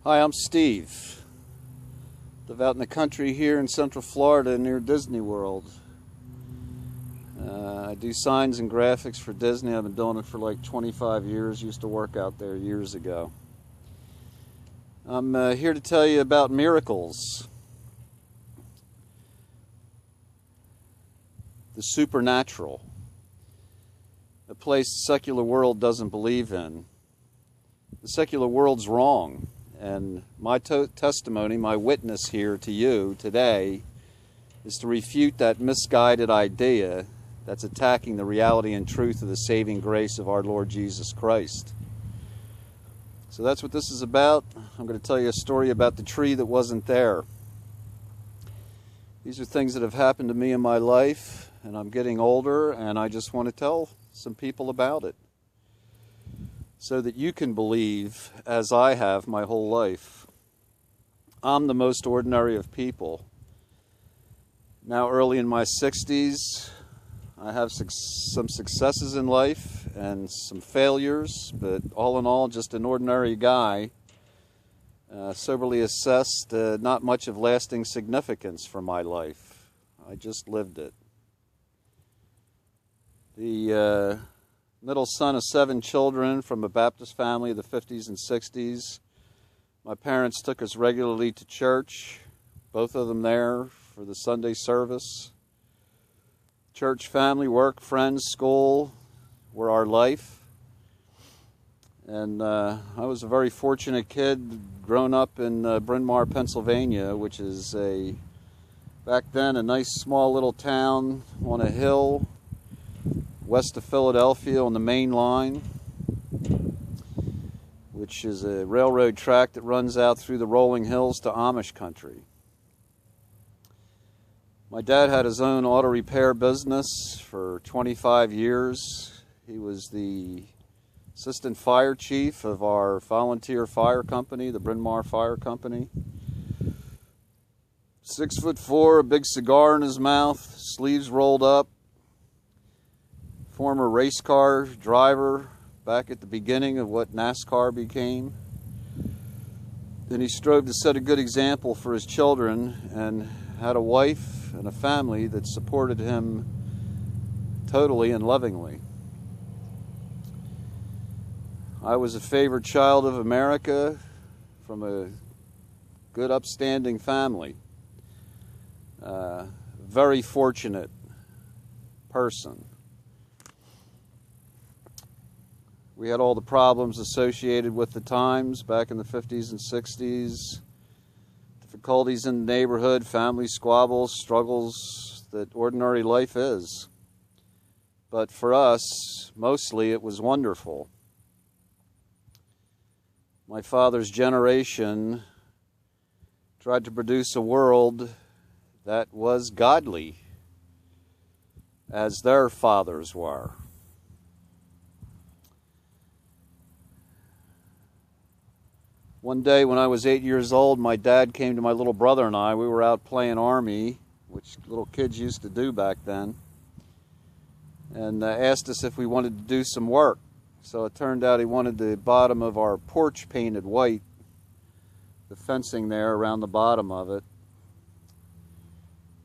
Hi, I'm Steve. Live out in the country here in Central Florida near Disney World. I do signs and graphics for Disney. I've been doing it for like 25 years. Used to work out there years ago. I'm here to tell you about miracles. The supernatural. A place the secular world doesn't believe in. The secular world's wrong. And my testimony, my witness here to you today, is to refute that misguided idea that's attacking the reality and truth of the saving grace of our Lord Jesus Christ. So that's what this is about. I'm going to tell you a story about the tree that wasn't there. These are things that have happened to me in my life, and I'm getting older, and I just want to tell some people about it, so that you can believe, as I have my whole life. I'm the most ordinary of people. Now early in my 60s, I have some successes in life and some failures, but all in all, just an ordinary guy, soberly assessed, not much of lasting significance for my life. I just lived it. The middle son of 7 children from a Baptist family of the 50s and 60s. My parents took us regularly to church, both of them there for the Sunday service. Church, family, work, friends, school were our life. And I was a very fortunate kid, grown up in Bryn Mawr, Pennsylvania, which is back then a nice small little town on a hill west of Philadelphia on the main line, which is a railroad track that runs out through the rolling hills to Amish country. My dad had his own auto repair business for 25 years. He was the assistant fire chief of our volunteer fire company, the Bryn Mawr Fire Company. 6'4", a big cigar in his mouth, sleeves rolled up. Former race car driver back at the beginning of what NASCAR became. And he strove to set a good example for his children and had a wife and a family that supported him totally and lovingly. I was a favored child of America from a good upstanding family. Very fortunate person. We had all the problems associated with the times back in the 50s and 60s, difficulties in the neighborhood, family squabbles, struggles that ordinary life is. But for us, mostly it was wonderful. My father's generation tried to produce a world that was godly, as their fathers were. One day when I was 8 years old, my dad came to my little brother and I. We were out playing Army, which little kids used to do back then, and asked us if we wanted to do some work. So it turned out he wanted the bottom of our porch painted white, the fencing there around the bottom of it.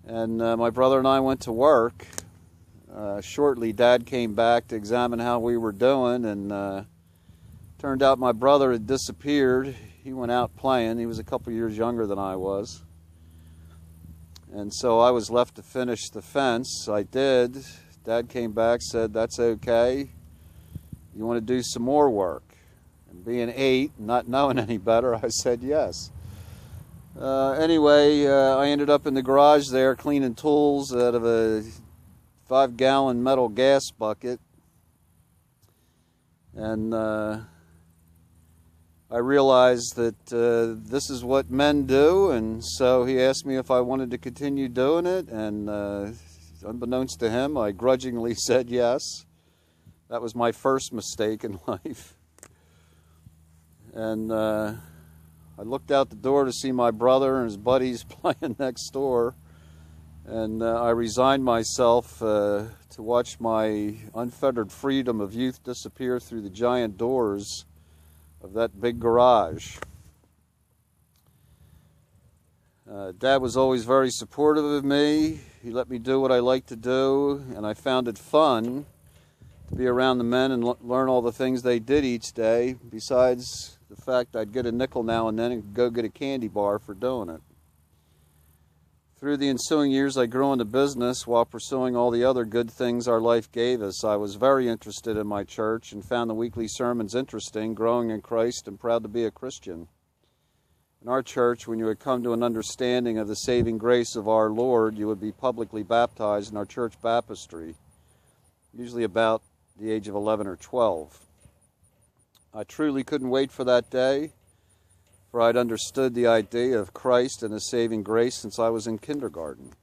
And my brother and I went to work. Shortly, Dad came back to examine how we were doing, and turned out my brother had disappeared. He went out playing. He was a couple years younger than I was. And so I was left to finish the fence. I did. Dad came back, said, "That's okay. You want to do some more work?" And being 8, not knowing any better, I said yes. Anyway, I ended up in the garage there cleaning tools out of a 5-gallon metal gas bucket. And I realized that this is what men do, and so he asked me if I wanted to continue doing it, and unbeknownst to him, I grudgingly said yes. That was my first mistake in life. And I looked out the door to see my brother and his buddies playing next door, and I resigned myself to watch my unfettered freedom of youth disappear through the giant doors of that big garage. Dad was always very supportive of me. He let me do what I liked to do, and I found it fun to be around the men and learn all the things they did each day, besides the fact I'd get a nickel now and then and go get a candy bar for doing it. Through the ensuing years, I grew into business while pursuing all the other good things our life gave us. I was very interested in my church and found the weekly sermons interesting, growing in Christ, and proud to be a Christian. In our church, when you had come to an understanding of the saving grace of our Lord, you would be publicly baptized in our church baptistry, usually about the age of 11 or 12. I truly couldn't wait for that day, for I'd understood the idea of Christ and His saving grace since I was in kindergarten.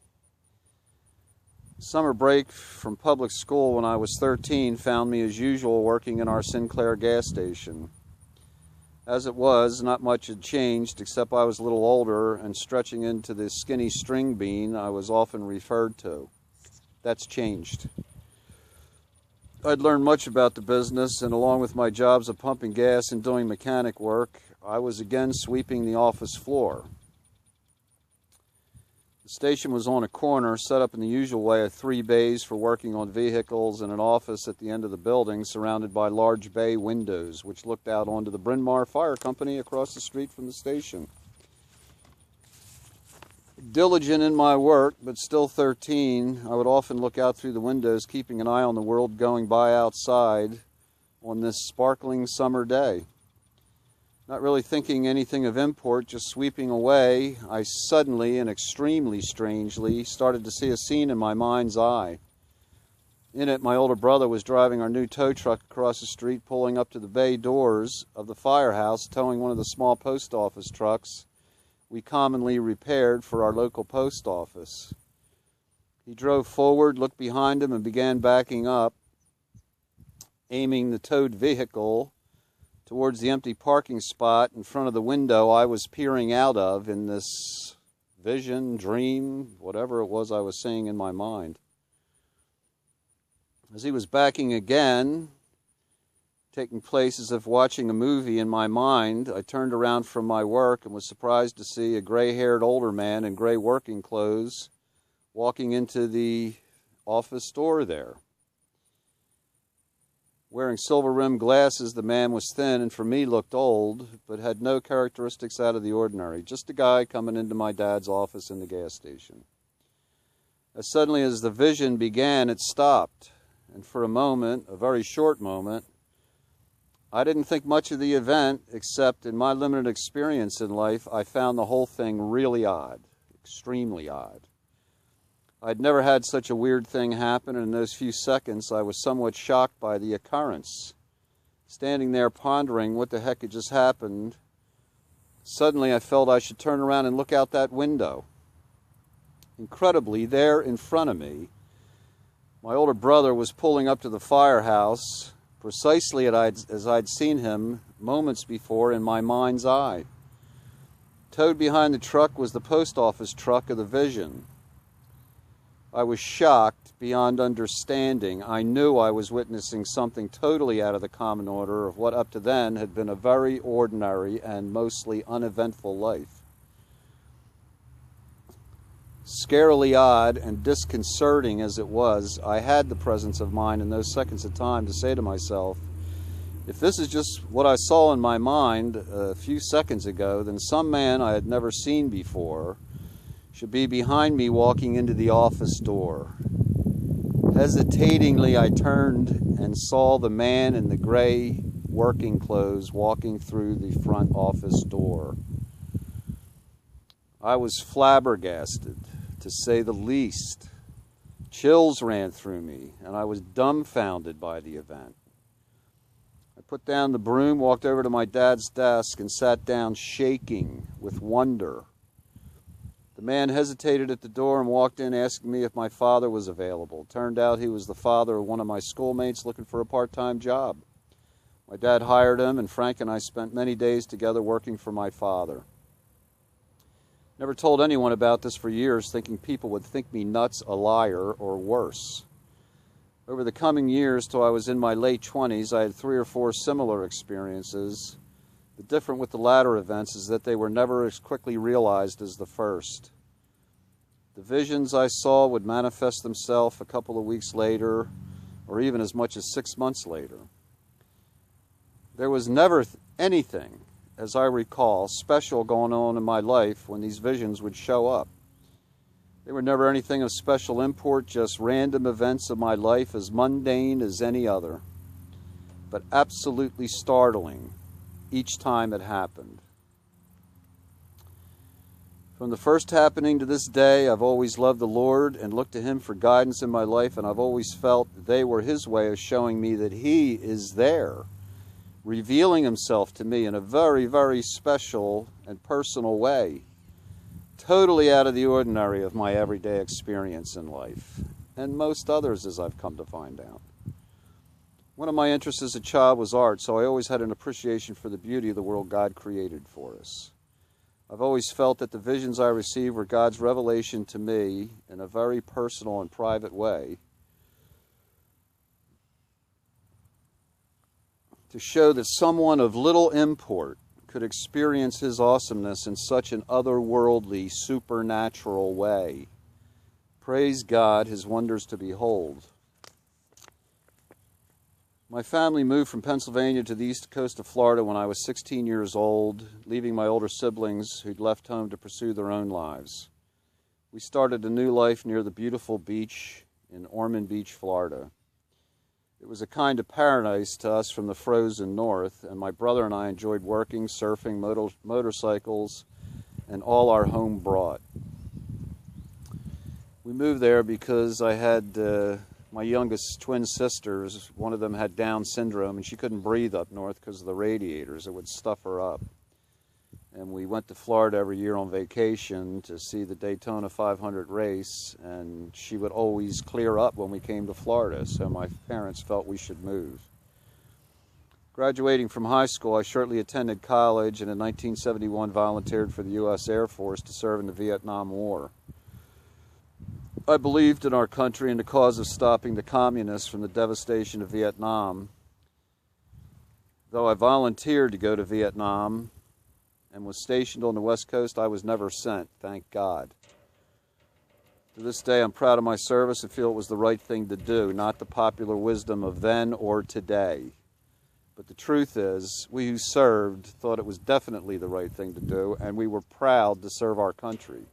Summer break from public school when I was 13 found me as usual working in our Sinclair gas station. As it was, not much had changed except I was a little older and stretching into the skinny string bean I was often referred to. That's changed. I'd learned much about the business, and along with my jobs of pumping gas and doing mechanic work, I was again sweeping the office floor. The station was on a corner, set up in the usual way of 3 bays for working on vehicles and an office at the end of the building surrounded by large bay windows, which looked out onto the Bryn Mawr Fire Company across the street from the station. Diligent in my work, but still 13, I would often look out through the windows, keeping an eye on the world going by outside on this sparkling summer day. Not really thinking anything of import, just sweeping away, I suddenly and extremely strangely started to see a scene in my mind's eye. In it, my older brother was driving our new tow truck across the street, pulling up to the bay doors of the firehouse, towing one of the small post office trucks we commonly repaired for our local post office. He drove forward, looked behind him, and began backing up, aiming the towed vehicle towards the empty parking spot in front of the window I was peering out of in this vision, dream, whatever it was I was seeing in my mind. As he was backing again, taking place as if watching a movie in my mind, I turned around from my work and was surprised to see a gray-haired older man in gray working clothes walking into the office door there. Wearing silver-rimmed glasses, the man was thin and for me looked old, but had no characteristics out of the ordinary. Just a guy coming into my dad's office in the gas station. As suddenly as the vision began, it stopped. And for a moment, a very short moment, I didn't think much of the event, except in my limited experience in life, I found the whole thing really odd, extremely odd. I'd never had such a weird thing happen, and in those few seconds I was somewhat shocked by the occurrence. Standing there pondering what the heck had just happened, suddenly I felt I should turn around and look out that window. Incredibly, there in front of me, my older brother was pulling up to the firehouse, precisely as I'd seen him moments before in my mind's eye. Towed behind the truck was the post office truck of the vision. I was shocked beyond understanding. I knew I was witnessing something totally out of the common order of what up to then had been a very ordinary and mostly uneventful life. Scarily odd and disconcerting as it was, I had the presence of mind in those seconds of time to say to myself, if this is just what I saw in my mind a few seconds ago, then some man I had never seen before should be behind me walking into the office door. Hesitatingly, I turned and saw the man in the gray working clothes walking through the front office door. I was flabbergasted, to say the least. Chills ran through me, and I was dumbfounded by the event. I put down the broom, walked over to my dad's desk, and sat down shaking with wonder. The man hesitated at the door and walked in asking me if my father was available. Turned out he was the father of one of my schoolmates looking for a part-time job. My dad hired him, and Frank and I spent many days together working for my father. Never told anyone about this for years, thinking people would think me nuts, a liar, or worse. Over the coming years, till I was in my late 20s, I had 3 or 4 similar experiences, The difference with the latter events is that they were never as quickly realized as the first. The visions I saw would manifest themselves a couple of weeks later, or even as much as 6 months later. There was never anything, as I recall, special going on in my life when these visions would show up. They were never anything of special import, just random events of my life as mundane as any other, but absolutely startling each time it happened. From the first happening to this day, I've always loved the Lord and looked to Him for guidance in my life, and I've always felt they were His way of showing me that He is there, revealing Himself to me in a very, very special and personal way, totally out of the ordinary of my everyday experience in life, and most others, as I've come to find out. One of my interests as a child was art, so I always had an appreciation for the beauty of the world God created for us. I've always felt that the visions I received were God's revelation to me in a very personal and private way to show that someone of little import could experience His awesomeness in such an otherworldly, supernatural way. Praise God, His wonders to behold. My family moved from Pennsylvania to the east coast of Florida when I was 16 years old, leaving my older siblings who'd left home to pursue their own lives. We started a new life near the beautiful beach in Ormond Beach, Florida. It was a kind of paradise to us from the frozen north, and my brother and I enjoyed working, surfing, motorcycles, and all our home brought. We moved there because I had my youngest twin sisters. One of them had Down syndrome, and she couldn't breathe up north because of the radiators. It would stuff her up. And we went to Florida every year on vacation to see the Daytona 500 race, and she would always clear up when we came to Florida, so my parents felt we should move. Graduating from high school, I shortly attended college, and in 1971 volunteered for the U.S. Air Force to serve in the Vietnam War. I believed in our country and the cause of stopping the communists from the devastation of Vietnam. Though I volunteered to go to Vietnam and was stationed on the West Coast, I was never sent, thank God. To this day, I'm proud of my service and feel it was the right thing to do, not the popular wisdom of then or today. But the truth is, we who served thought it was definitely the right thing to do, and we were proud to serve our country.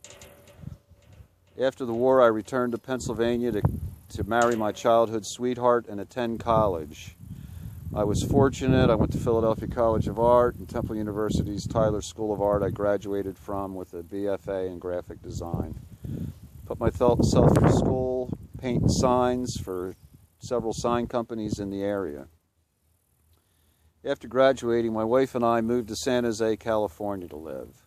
After the war, I returned to Pennsylvania to marry my childhood sweetheart and attend college. I was fortunate. I went to Philadelphia College of Art and Temple University's Tyler School of Art I graduated from with a BFA in graphic design. Put myself through school, painting signs for several sign companies in the area. After graduating, my wife and I moved to San Jose, California to live.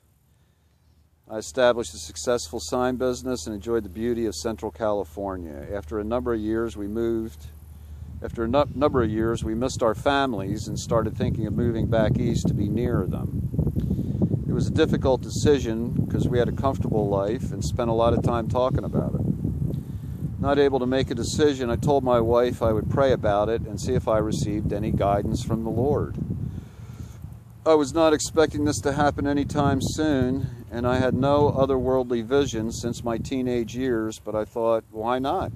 I established a successful sign business and enjoyed the beauty of Central California. After a number of years, we missed our families and started thinking of moving back east to be nearer them. It was a difficult decision because we had a comfortable life and spent a lot of time talking about it. Not able to make a decision, I told my wife I would pray about it and see if I received any guidance from the Lord. I was not expecting this to happen anytime soon, and I had no otherworldly vision since my teenage years, but I thought, why not?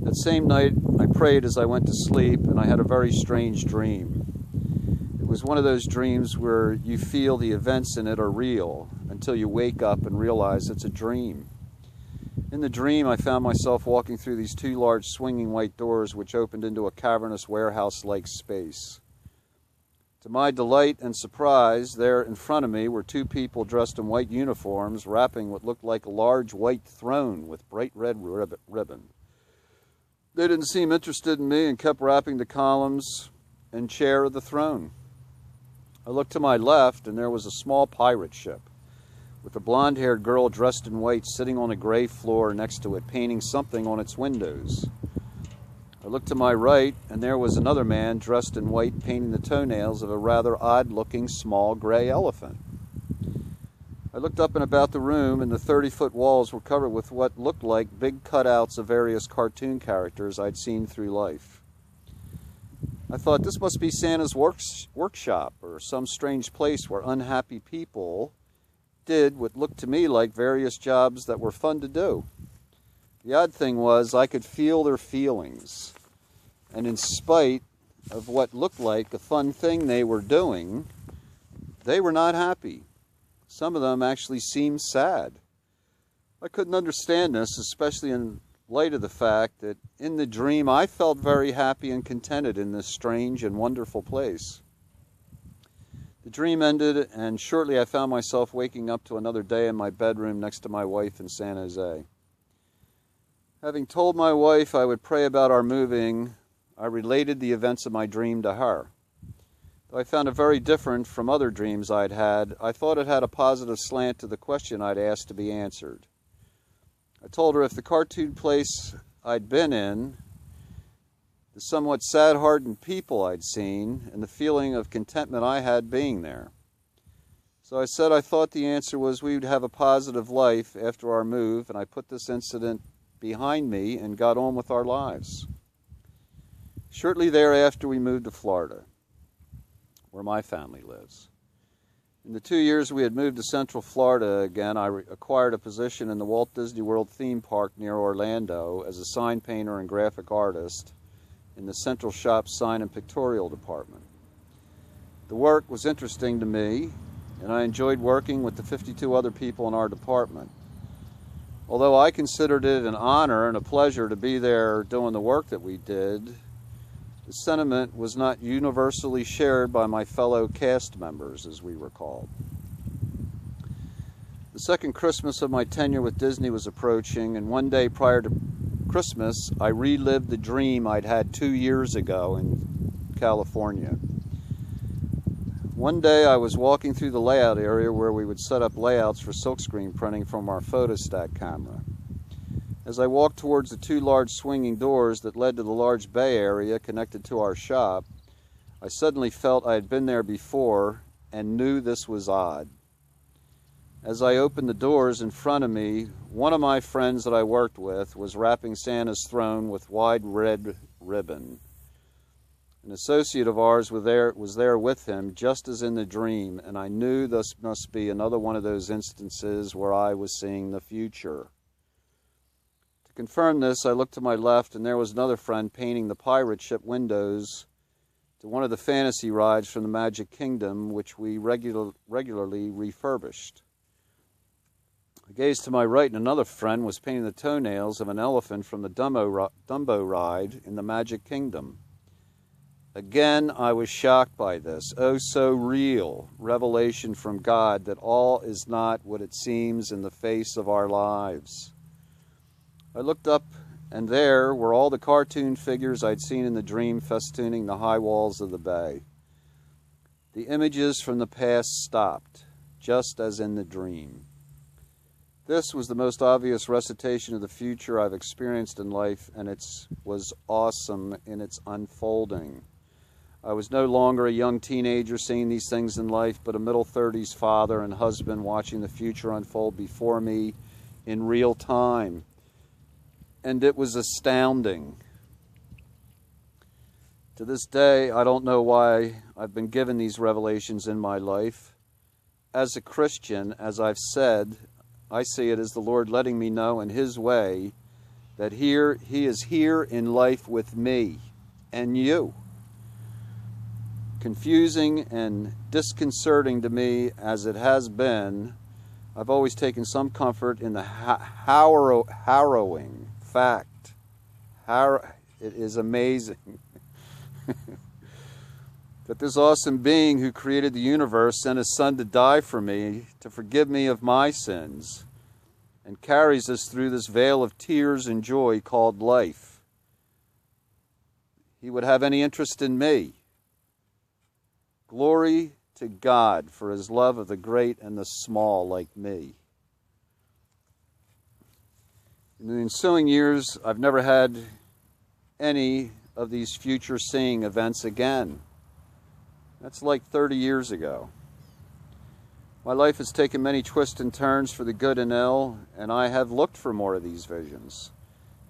That same night, I prayed as I went to sleep, and I had a very strange dream. It was one of those dreams where you feel the events in it are real until you wake up and realize it's a dream. In the dream, I found myself walking through these two large swinging white doors which opened into a cavernous warehouse-like space. To my delight and surprise, there in front of me were two people dressed in white uniforms wrapping what looked like a large white throne with bright red ribbon. They didn't seem interested in me and kept wrapping the columns and chair of the throne. I looked to my left, and there was a small pirate ship with a blonde-haired girl dressed in white sitting on a gray floor next to it, painting something on its windows. I looked to my right, and there was another man dressed in white painting the toenails of a rather odd-looking small gray elephant. I looked up and about the room, and the 30-foot walls were covered with what looked like big cutouts of various cartoon characters I'd seen through life. I thought this must be Santa's workshop or some strange place where unhappy people did what looked to me like various jobs that were fun to do. The odd thing was I could feel their feelings, and in spite of what looked like a fun thing they were doing, they were not happy. Some of them actually seemed sad. I couldn't understand this, especially in light of the fact that in the dream I felt very happy and contented in this strange and wonderful place. The dream ended, and shortly I found myself waking up to another day in my bedroom next to my wife in San Jose. Having told my wife I would pray about our moving, I related the events of my dream to her. Though I found it very different from other dreams I'd had, I thought it had a positive slant to the question I'd asked to be answered. I told her if the cartoon place I'd been in, the somewhat sad-hearted people I'd seen, and the feeling of contentment I had being there. So I said I thought the answer was we would have a positive life after our move, and I put this incident behind me and got on with our lives. Shortly thereafter, we moved to Florida, where my family lives. In the 2 years we had moved to Central Florida again, I acquired a position in the Walt Disney World theme park near Orlando as a sign painter and graphic artist in the Central Shop's sign and pictorial department. The work was interesting to me, and I enjoyed working with the 52 other people in our department. Although I considered it an honor and a pleasure to be there doing the work that we did, the sentiment was not universally shared by my fellow cast members, as we were called. The second Christmas of my tenure with Disney was approaching, and one day prior to Christmas, I relived the dream I'd had 2 years ago in California. One day I was walking through the layout area where we would set up layouts for silkscreen printing from our photostat camera. As I walked towards the 2 large swinging doors that led to the large bay area connected to our shop, I suddenly felt I had been there before and knew this was odd. As I opened the doors in front of me, one of my friends that I worked with was wrapping Santa's throne with wide red ribbon. An associate of ours was there with him, just as in the dream, and I knew this must be another one of those instances where I was seeing the future. To confirm this, I looked to my left, and there was another friend painting the pirate ship windows to one of the fantasy rides from the Magic Kingdom, which we regularly refurbished. I gazed to my right, and another friend was painting the toenails of an elephant from the Dumbo ride in the Magic Kingdom. Again, I was shocked by this, oh so real, revelation from God that all is not what it seems in the face of our lives. I looked up, and there were all the cartoon figures I'd seen in the dream festooning the high walls of the bay. The images from the past stopped, just as in the dream. This was the most obvious recitation of the future I've experienced in life, and it was awesome in its unfolding. I was no longer a young teenager seeing these things in life, but a middle-30s father and husband watching the future unfold before me in real time. And it was astounding. To this day, I don't know why I've been given these revelations in my life. As a Christian, as I've said, I see it as the Lord letting me know in His way that He is here in life with me and you. Confusing and disconcerting to me as it has been, I've always taken some comfort in the harrowing fact. It is amazing that this awesome being who created the universe sent His Son to die for me, to forgive me of my sins, and carries us through this veil of tears and joy called life. He would have any interest in me. Glory to God for His love of the great and the small like me. In the ensuing years, I've never had any of these future seeing events again. That's like 30 years ago. My life has taken many twists and turns for the good and ill, and I have looked for more of these visions.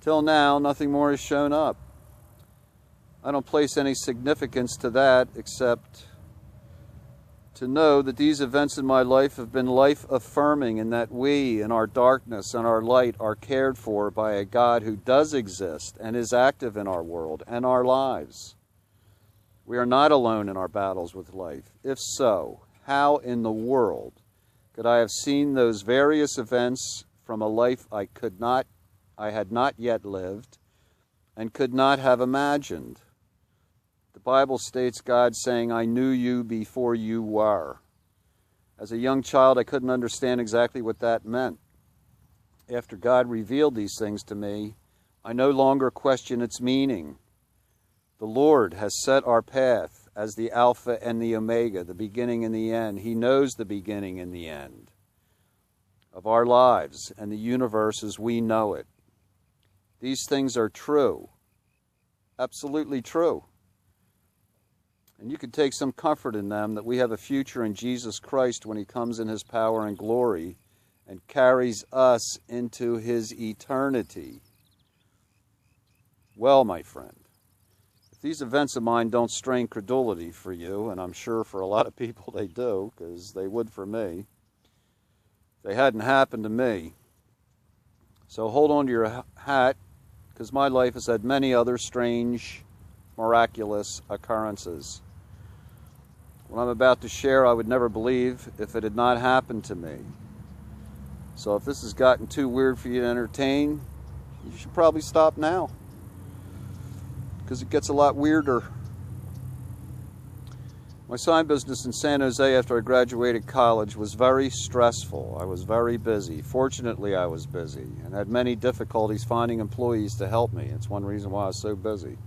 Till now, nothing more has shown up. I don't place any significance to that except to know that these events in my life have been life-affirming, and that we, in our darkness and our light, are cared for by a God who does exist and is active in our world and our lives. We are not alone in our battles with life. If so, how in the world could I have seen those various events from a life I had not yet lived and could not have imagined? The Bible states God saying, "I knew you before you were." As a young child, I couldn't understand exactly what that meant. After God revealed these things to me, I no longer question its meaning. The Lord has set our path as the Alpha and the Omega, the beginning and the end. He knows the beginning and the end of our lives and the universe as we know it. These things are true, absolutely true. And you can take some comfort in them, that we have a future in Jesus Christ when he comes in his power and glory and carries us into his eternity. Well, my friend, if these events of mine don't strain credulity for you, and I'm sure for a lot of people they do, because they would for me, they hadn't happened to me. So hold on to your hat, because my life has had many other strange, miraculous occurrences. What I'm about to share, I would never believe if it had not happened to me. So if this has gotten too weird for you to entertain, you should probably stop now, because it gets a lot weirder. My sign business in San Jose after I graduated college was very stressful. I was very busy. Fortunately, I was busy and had many difficulties finding employees to help me. It's one reason why I was so busy.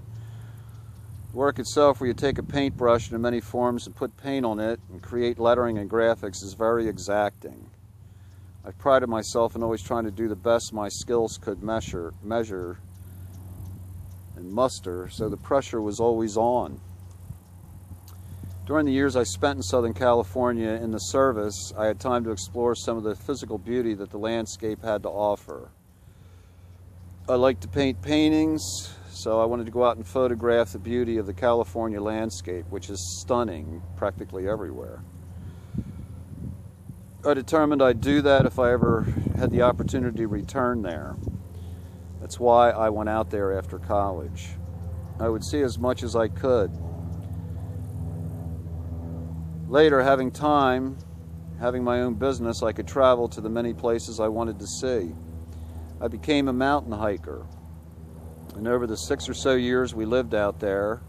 The work itself, where you take a paintbrush in many forms and put paint on it and create lettering and graphics, is very exacting. I've prided myself in always trying to do the best my skills could measure and muster, so the pressure was always on. During the years I spent in Southern California in the service, I had time to explore some of the physical beauty that the landscape had to offer. I like to paint paintings, so I wanted to go out and photograph the beauty of the California landscape, which is stunning practically everywhere. I determined I'd do that if I ever had the opportunity to return there. That's why I went out there after college. I would see as much as I could. Later, having time, having my own business, I could travel to the many places I wanted to see. I became a mountain hiker. And over the 6 or so years we lived out there,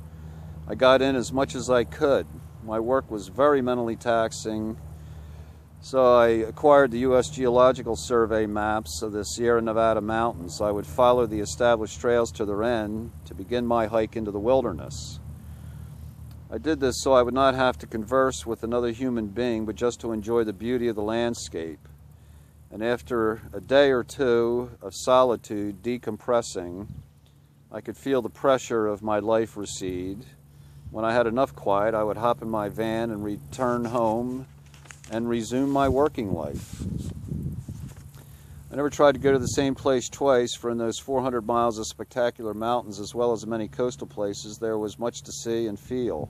I got in as much as I could. My work was very mentally taxing, so I acquired the U.S. Geological Survey maps of the Sierra Nevada mountains. I would follow the established trails to their end to begin my hike into the wilderness. I did this so I would not have to converse with another human being, but just to enjoy the beauty of the landscape. And after a day or two of solitude, decompressing, I could feel the pressure of my life recede. When I had enough quiet, I would hop in my van and return home and resume my working life. I never tried to go to the same place twice, for in those 400 miles of spectacular mountains, as well as many coastal places, there was much to see and feel.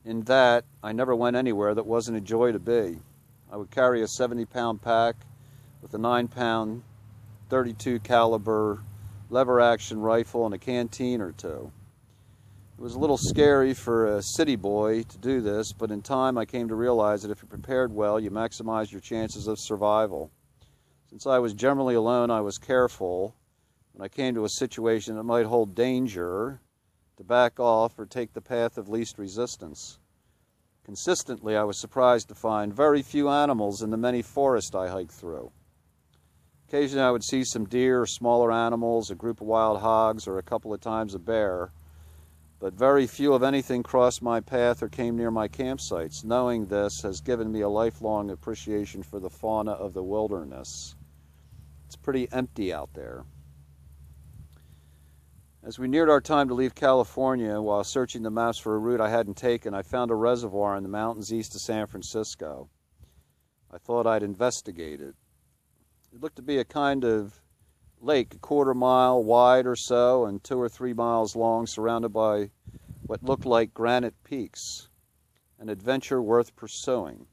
In that, I never went anywhere that wasn't a joy to be. I would carry a 70-pound pack with a 9-pound 32 caliber lever-action rifle and a canteen or two. It was a little scary for a city boy to do this, but in time I came to realize that if you prepared well, you maximize your chances of survival. Since I was generally alone, I was careful when I came to a situation that might hold danger to back off or take the path of least resistance. Consistently, I was surprised to find very few animals in the many forests I hiked through. Occasionally I would see some deer or smaller animals, a group of wild hogs, or a couple of times a bear, but very few of anything crossed my path or came near my campsites. Knowing this has given me a lifelong appreciation for the fauna of the wilderness. It's pretty empty out there. As we neared our time to leave California, while searching the maps for a route I hadn't taken, I found a reservoir in the mountains east of San Francisco. I thought I'd investigate it. It looked to be a kind of lake, a quarter-mile wide or so and 2 or 3 miles long, surrounded by what looked like granite peaks, an adventure worth pursuing.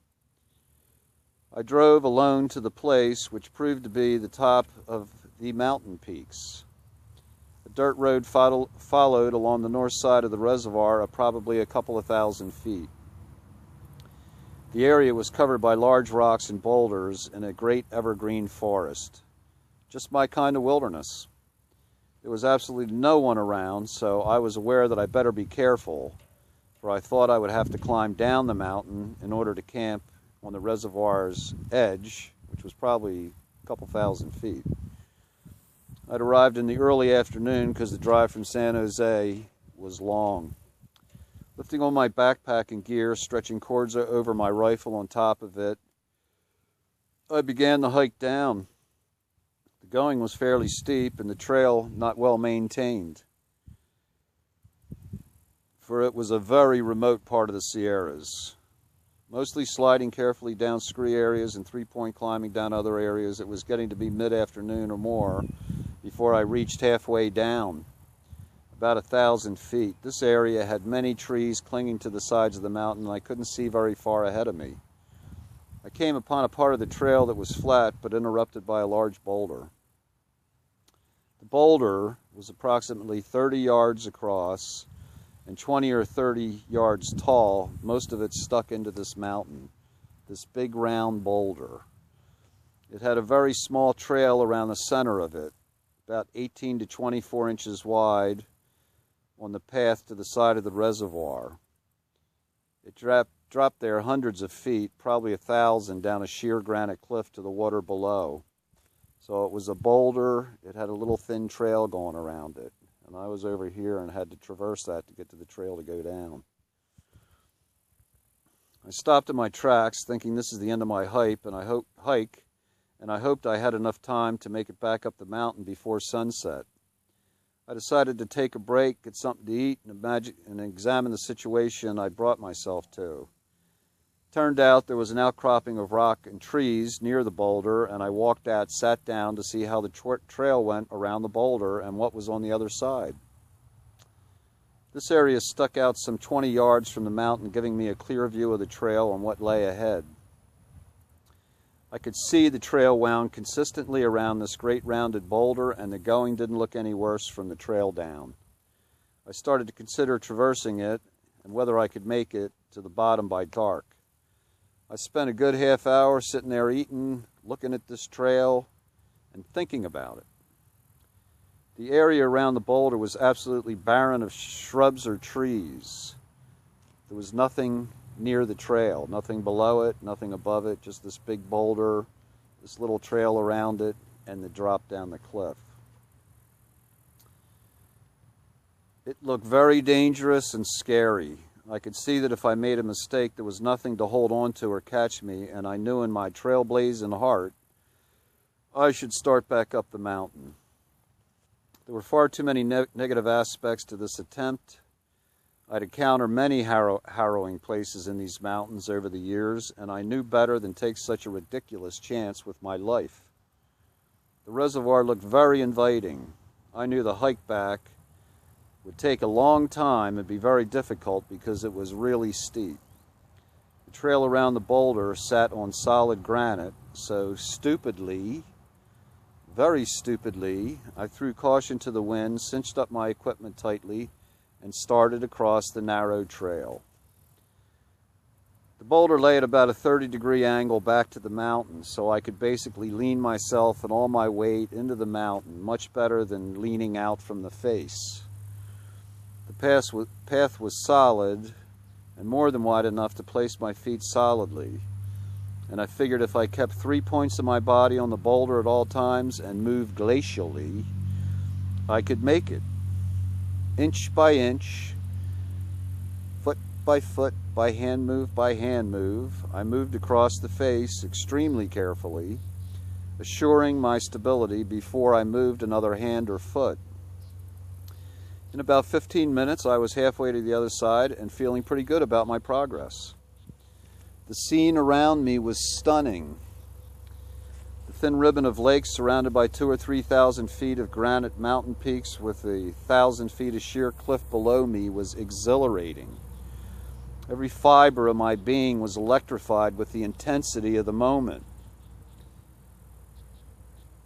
I drove alone to the place, which proved to be the top of the mountain peaks. A dirt road followed along the north side of the reservoir of probably a couple of thousand feet. The area was covered by large rocks and boulders in a great evergreen forest. Just my kind of wilderness. There was absolutely no one around, so I was aware that I better be careful, for I thought I would have to climb down the mountain in order to camp on the reservoir's edge, which was probably a couple thousand feet. I'd arrived in the early afternoon because the drive from San Jose was long. Lifting on my backpack and gear, stretching cords over my rifle on top of it, I began the hike down. The going was fairly steep and the trail not well maintained, for it was a very remote part of the Sierras. Mostly sliding carefully down scree areas and three-point climbing down other areas. It was getting to be mid-afternoon or more before I reached halfway down, about 1,000 feet. This area had many trees clinging to the sides of the mountain, and I couldn't see very far ahead of me. I came upon a part of the trail that was flat but interrupted by a large boulder. The boulder was approximately 30 yards across and 20 or 30 yards tall, most of it stuck into this mountain, this big round boulder. It had a very small trail around the center of it, about 18 to 24 inches wide, on the path to the side of the reservoir. It dropped there hundreds of feet, probably 1,000, down a sheer granite cliff to the water below. So it was a boulder. It had a little thin trail going around it. And I was over here and had to traverse that to get to the trail to go down. I stopped in my tracks, thinking this is the end of my hike, and I hoped I had enough time to make it back up the mountain before sunset. I decided to take a break, get something to eat, and examine the situation I brought myself to. Turned out there was an outcropping of rock and trees near the boulder, and I walked out, sat down to see how the trail went around the boulder and what was on the other side. This area stuck out some 20 yards from the mountain, giving me a clear view of the trail and what lay ahead. I could see the trail wound consistently around this great rounded boulder, and the going didn't look any worse from the trail down. I started to consider traversing it and whether I could make it to the bottom by dark. I spent a good half hour sitting there eating, looking at this trail, and thinking about it. The area around the boulder was absolutely barren of shrubs or trees. There was nothing near the trail, nothing below it, nothing above it, just this big boulder, this little trail around it, and the drop down the cliff. It looked very dangerous and scary. I could see that if I made a mistake, there was nothing to hold on to or catch me, and I knew in my trailblazing heart I should start back up the mountain. There were far too many negative aspects to this attempt. I'd encountered many harrowing places in these mountains over the years, and I knew better than take such a ridiculous chance with my life. The reservoir looked very inviting. I knew the hike back would take a long time and be very difficult because it was really steep. The trail around the boulder sat on solid granite, so stupidly, very stupidly, I threw caution to the wind, cinched up my equipment tightly, and started across the narrow trail. The boulder lay at about a 30-degree angle back to the mountain, so I could basically lean myself and all my weight into the mountain, much better than leaning out from the face. The path was solid and more than wide enough to place my feet solidly, and I figured if I kept 3 points of my body on the boulder at all times and moved glacially, I could make it. Inch by inch, foot by foot, by hand move, I moved across the face extremely carefully, assuring my stability before I moved another hand or foot. In about 15 minutes, I was halfway to the other side and feeling pretty good about my progress. The scene around me was stunning. The thin ribbon of lakes surrounded by 2,000 or 3,000 feet of granite mountain peaks with 1,000 feet of sheer cliff below me was exhilarating. Every fiber of my being was electrified with the intensity of the moment.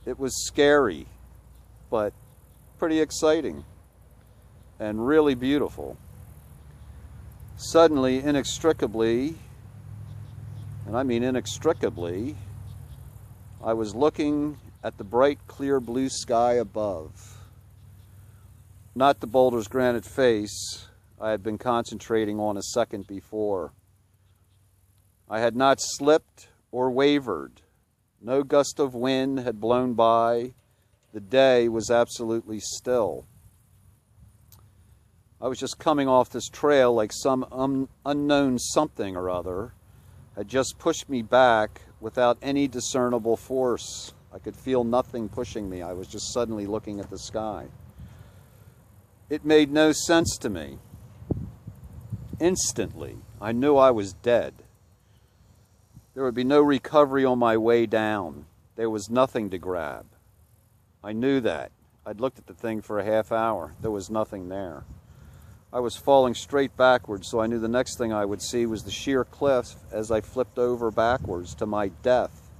It was scary, but pretty exciting and really beautiful. Suddenly, inextricably, and I mean inextricably, I was looking at the bright, clear blue sky above. Not the boulder's granite face I had been concentrating on a second before. I had not slipped or wavered. No gust of wind had blown by. The day was absolutely still. I was just coming off this trail like some unknown something or other had just pushed me back without any discernible force. I could feel nothing pushing me. I was just suddenly looking at the sky. It made no sense to me. Instantly, I knew I was dead. There would be no recovery on my way down. There was nothing to grab. I knew that. I'd looked at the thing for a half hour. There was nothing there. I was falling straight backwards, so I knew the next thing I would see was the sheer cliff as I flipped over backwards to my death.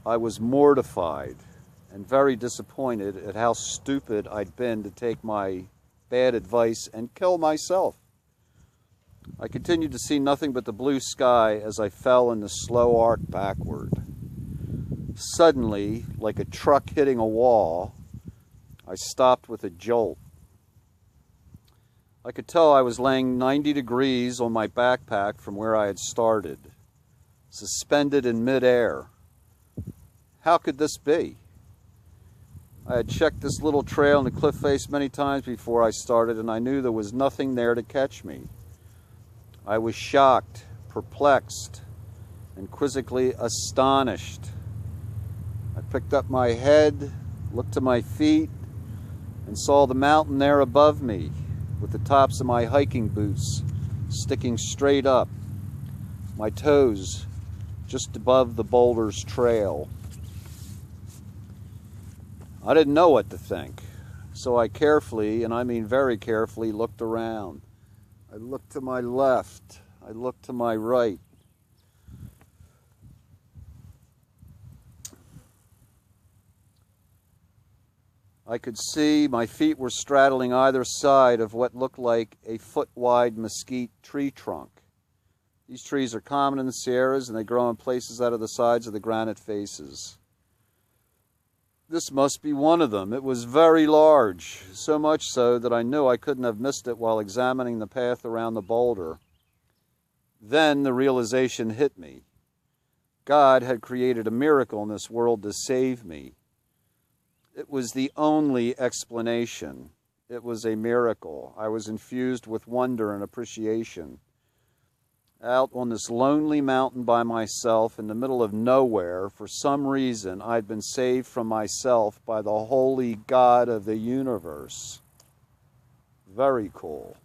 I was mortified and very disappointed at how stupid I'd been to take my bad advice and kill myself. I continued to see nothing but the blue sky as I fell in the slow arc backward. Suddenly, like a truck hitting a wall, I stopped with a jolt. I could tell I was laying 90 degrees on my backpack from where I had started, suspended in midair. How could this be? I had checked this little trail in the cliff face many times before I started, and I knew there was nothing there to catch me. I was shocked, perplexed, and quizzically astonished. I picked up my head, looked to my feet, and saw the mountain there above me, with the tops of my hiking boots sticking straight up, my toes just above the boulder's trail. I didn't know what to think, so I carefully, and I mean very carefully, looked around. I looked to my left, I looked to my right. I could see my feet were straddling either side of what looked like a foot-wide mesquite tree trunk. These trees are common in the Sierras, and they grow in places out of the sides of the granite faces. This must be one of them. It was very large, so much so that I knew I couldn't have missed it while examining the path around the boulder. Then the realization hit me. God had created a miracle in this world to save me. It was the only explanation. It was a miracle. I was infused with wonder and appreciation. Out on this lonely mountain by myself in the middle of nowhere, for some reason, I'd been saved from myself by the holy God of the universe. Very cool.